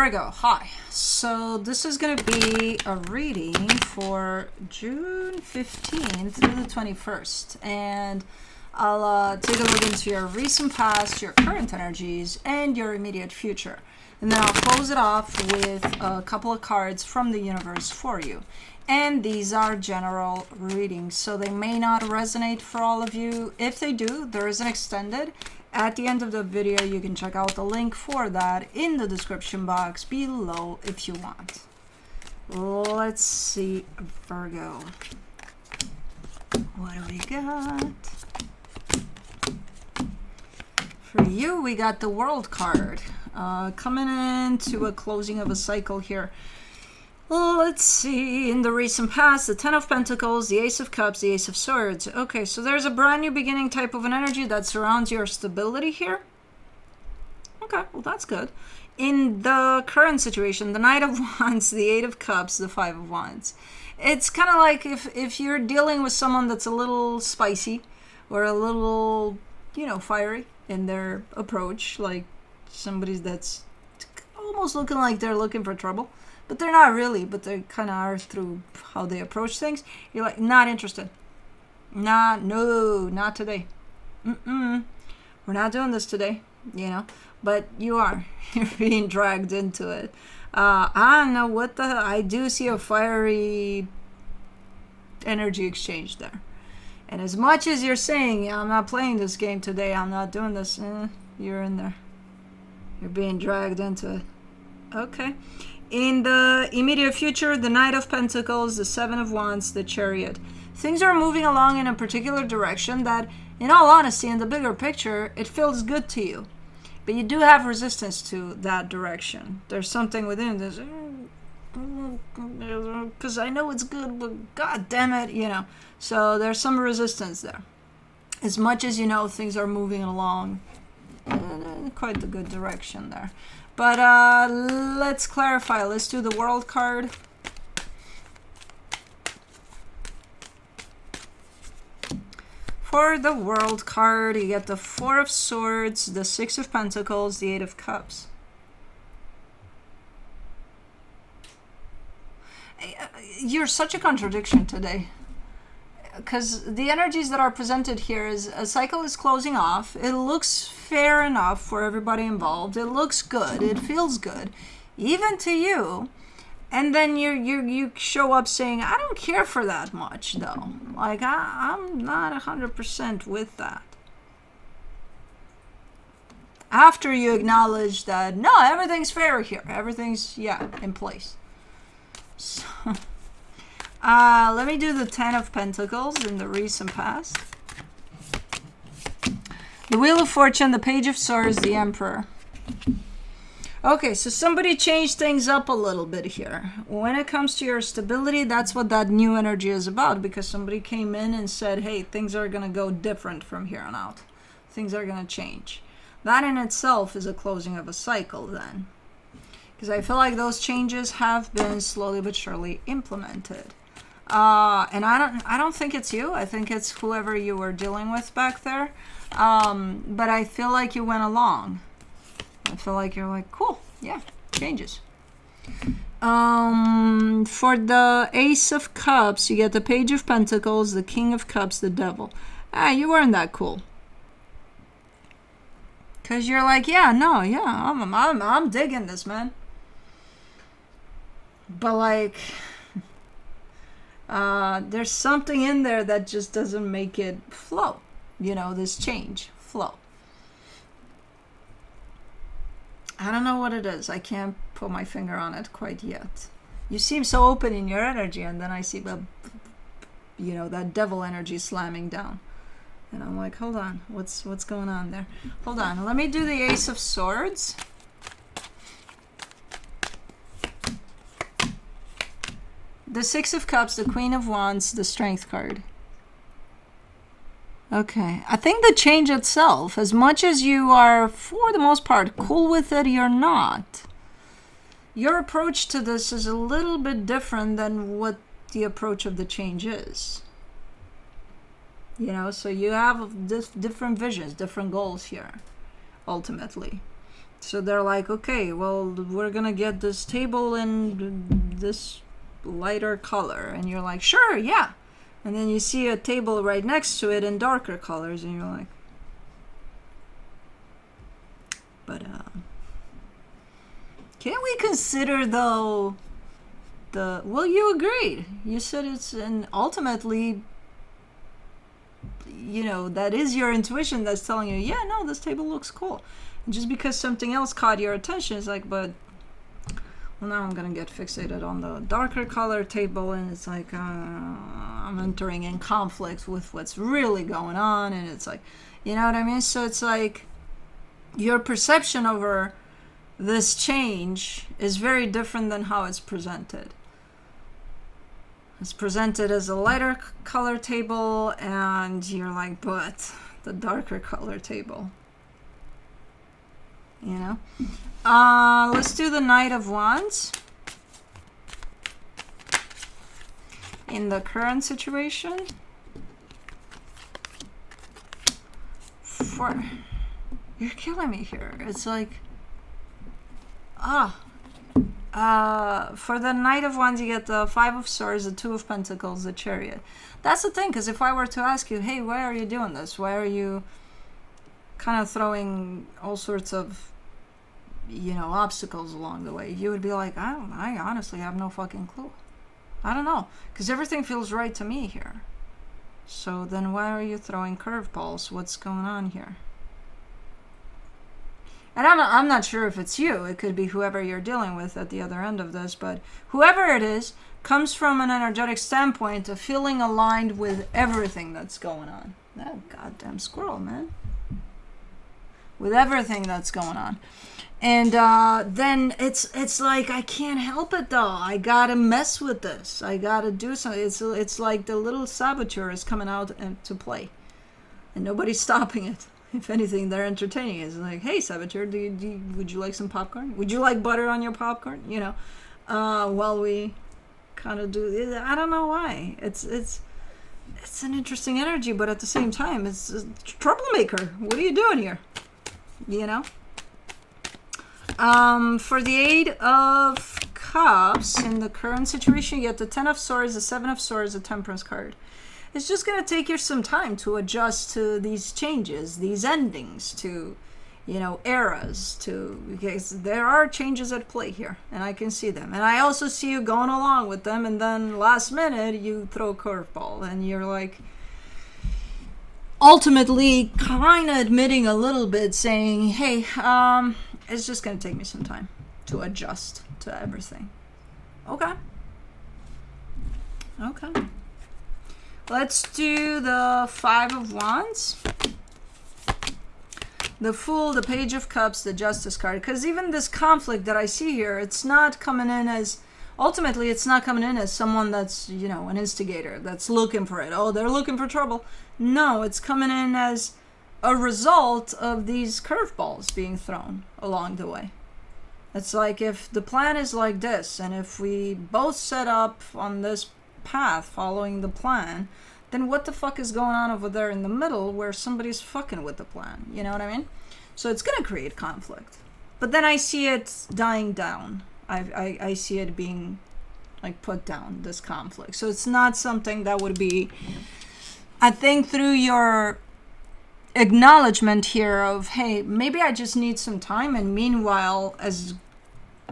Virgo, hi. So this is going to be a reading for June 15th through the 21st. And I'll take a look into your recent past, your current energies, and your immediate future. And then I'll close it off with a couple of cards from the universe for you. And these are general readings, so they may not resonate for all of you. If they do, there is an extended. At the end of the video, you can check out the link for that in the description box below if you want. Let's see, Virgo. What do we got? For you, we got the World card. Coming into a closing of a cycle here. Let's see, in the recent past, the Ten of Pentacles, the Ace of Cups, the Ace of Swords. Okay, so there's a brand new beginning type of an energy that surrounds your stability here. Okay, well, that's good. In the current situation, the Knight of Wands, the Eight of Cups, the Five of Wands. It's kind of like if you're dealing with someone that's a little spicy or a little, fiery in their approach, like somebody that's almost looking like they're looking for trouble. But they're not really, but they kind of are through how they approach things. You're like, not interested. No, not today. We're not doing this today, But you are. You're being dragged into it. I don't know what I do see a fiery energy exchange there. And as much as you're saying, I'm not playing this game today, I'm not doing this, you're in there. You're being dragged into it. Okay. In the immediate future, the Knight of Pentacles, the Seven of Wands, the Chariot. Things are moving along in a particular direction that, in all honesty, in the bigger picture, it feels good to you. But you do have resistance to that direction. There's something within this, because I know it's good, but god damn it, So there's some resistance there. As much as things are moving along in quite the good direction there. But let's clarify. Let's do the World card. For the World card, you get the Four of Swords, the Six of Pentacles, the Eight of Cups. You're such a contradiction today. Because the energies that are presented here is a cycle is closing off. It looks fair enough for everybody involved. It looks good. It feels good, even to you. And then you show up saying, I don't care for that much, though. Like, I'm not 100% with that. After you acknowledge that, no, everything's fair here. Everything's, in place. So... let me do the Ten of Pentacles in the recent past. The Wheel of Fortune, the Page of Swords, the Emperor. Okay, so somebody changed things up a little bit here. When it comes to your stability, that's what that new energy is about, because somebody came in and said, hey, things are going to go different from here on out. Things are going to change. That in itself is a closing of a cycle then. Because I feel like those changes have been slowly but surely implemented. And I don't think it's you. I think it's whoever you were dealing with back there. But I feel like you went along. I feel like you're like, cool, yeah, changes. For the Ace of Cups, you get the Page of Pentacles, the King of Cups, the Devil. You weren't that cool. Cause you're like, I'm digging this, man. But like. There's something in there that just doesn't make it flow. This change, flow. I don't know what it is. I can't put my finger on it quite yet. You seem so open in your energy, and then I see that devil energy slamming down. And I'm like, hold on, what's going on there? Hold on, let me do the Ace of Swords. The Six of Cups, the Queen of Wands, the Strength card. Okay. I think the change itself, as much as you are, for the most part, cool with it, you're not. Your approach to this is a little bit different than what the approach of the change is. So you have different visions, different goals here, ultimately. So they're like, okay, well, we're gonna get this table in this lighter color. And you're like, sure, yeah. And then you see a table right next to it in darker colors, and you're like, but can't we consider, though, well, you agreed. You said it's, and ultimately, you know, that is your intuition that's telling you, yeah, no, this table looks cool. And just because something else caught your attention, it's like, but, well, now I'm going to get fixated on the darker color table, and it's like, I'm entering in conflict with what's really going on, and it's like, you know what I mean? So it's like, your perception over this change is very different than how it's presented. It's presented as a lighter color table, and you're like, but the darker color table, you know? Let's do the Knight of Wands. In the current situation, you're killing me here. It's like, for the Knight of Wands, you get the Five of Swords, the Two of Pentacles, the Chariot. That's the thing, because if I were to ask you, hey, why are you doing this? Why are you kind of throwing all sorts of, you know, obstacles along the way? You would be like, I honestly have no fucking clue. I don't know, because everything feels right to me here. So then why are you throwing curveballs? What's going on here? And I'm not sure if it's you. It could be whoever you're dealing with at the other end of this. But whoever it is comes from an energetic standpoint of feeling aligned with everything that's going on. That goddamn squirrel, man. With everything that's going on. And then it's like, I can't help it, though. I got to mess with this. I got to do something. It's like the little saboteur is coming out to play. And nobody's stopping it. If anything, they're entertaining. It's like, hey, saboteur, would you like some popcorn? Would you like butter on your popcorn? You know, while we kind of do it. I don't know why. It's an interesting energy, but at the same time, it's a troublemaker. What are you doing here? You know? For the Eight of Cups, in the current situation, you get the Ten of Swords, the Seven of Swords, the Temperance card. It's just going to take you some time to adjust to these changes, these endings, to, you know, eras, because there are changes at play here, and I can see them. And I also see you going along with them, and then last minute you throw a curveball, and you're like, ultimately kind of admitting a little bit, saying, hey, it's just going to take me some time to adjust to everything. Okay. Let's do the Five of Wands, the Fool, the Page of Cups, the Justice card. Because even this conflict that I see here, it's not coming in as, ultimately, it's not coming in as someone that's, you know, an instigator, that's looking for it. Oh, they're looking for trouble. No, it's coming in as a result of these curveballs being thrown along the way. It's like, if the plan is like this, and if we both set up on this path following the plan, then what the fuck is going on over there in the middle where somebody's fucking with the plan? You know what I mean? So it's gonna create conflict. But then I see it dying down. I see it being like put down, this conflict. So it's not something that would be, I think, through your acknowledgement here of, hey, maybe I just need some time, and meanwhile, as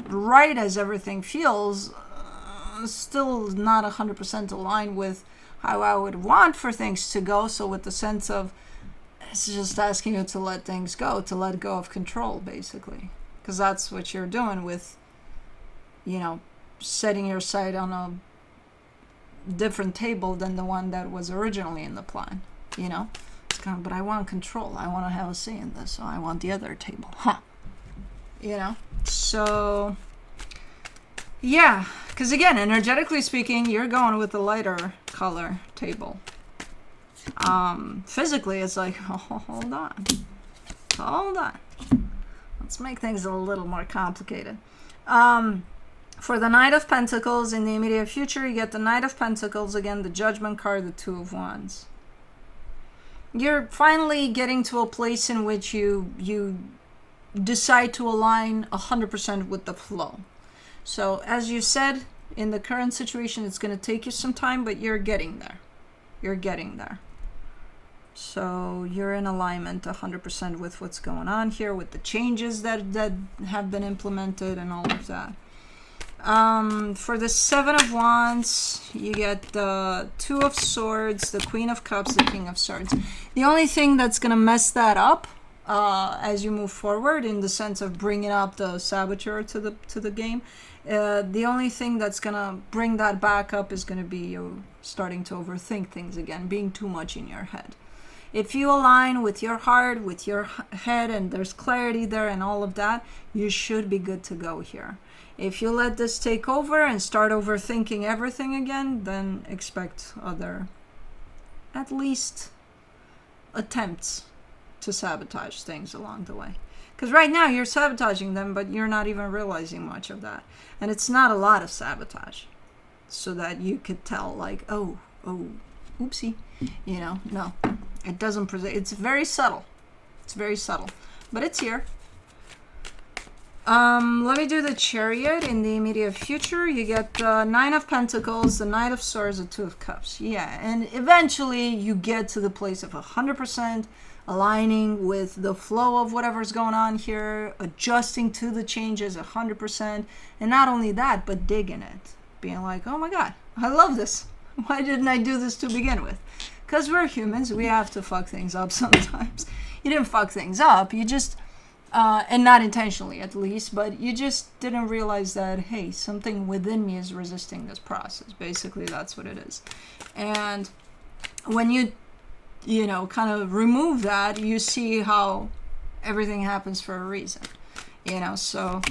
right as everything feels, still not 100% aligned with how I would want for things to go. So with the sense of, it's just asking you to let things go, to let go of control, basically. Because that's what you're doing with, you know, setting your sight on a different table than the one that was originally in the plan, you know? It's kind of, but I want control. I want to have a say in this, so I want the other table. You know? So, yeah. Because again, energetically speaking, you're going with the lighter color table. Physically, it's like, oh, hold on. Let's make things a little more complicated. For the Knight of Pentacles, in the immediate future, you get the Knight of Pentacles, again, the Judgment card, the Two of Wands. You're finally getting to a place in which you decide to align 100% with the flow. So as you said, in the current situation, it's going to take you some time, but you're getting there. You're getting there. So you're in alignment 100% with what's going on here, with the changes that have been implemented and all of that. For the Seven of Wands, you get the Two of Swords, the Queen of Cups, the King of Swords. The only thing that's going to mess that up as you move forward, in the sense of bringing up the saboteur to the game, the only thing that's going to bring that back up is going to be you starting to overthink things again, being too much in your head. If you align with your heart, with your head, and there's clarity there and all of that, you should be good to go here. If you let this take over and start overthinking everything again, then expect other, at least, attempts to sabotage things along the way. Because right now you're sabotaging them, but you're not even realizing much of that. And it's not a lot of sabotage. So that you could tell, like, oh, oopsie. You know, no. It doesn't present. It's very subtle. It's very subtle. But it's here. Let me do the Chariot in the immediate future. You get the Nine of Pentacles, the Knight of Swords, the Two of Cups. Yeah, and eventually you get to the place of 100% aligning with the flow of whatever's going on here, adjusting to the changes 100%, and not only that, but digging it. Being like, oh my God, I love this. Why didn't I do this to begin with? Because we're humans, we have to fuck things up sometimes. You didn't fuck things up, you just... and not intentionally at least, but you just didn't realize that, hey, something within me is resisting this process. Basically, that's what it is. And when you know, kind of remove that, you see how everything happens for a reason. You know, so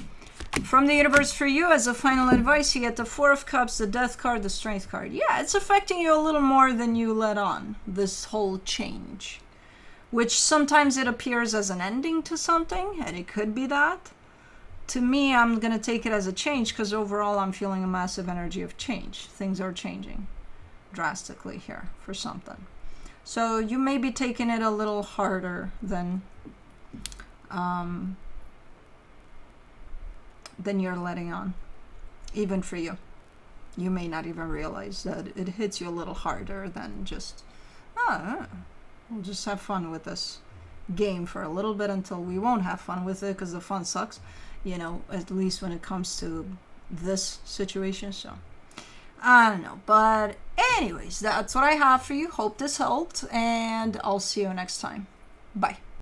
from the universe for you, as a final advice, you get the Four of Cups, the Death card, the Strength card. Yeah, it's affecting you a little more than you let on, this whole change. Which sometimes it appears as an ending to something, and it could be that. To me, I'm going to take it as a change, because overall I'm feeling a massive energy of change. Things are changing drastically here for something. So you may be taking it a little harder than you're letting on. Even for you. You may not even realize that it hits you a little harder than just, we'll just have fun with this game for a little bit until we won't have fun with it, because the fun sucks, you know, at least when it comes to this situation. So I don't know, but anyways, that's what I have for you. Hope this helped, and I'll see you next time. Bye.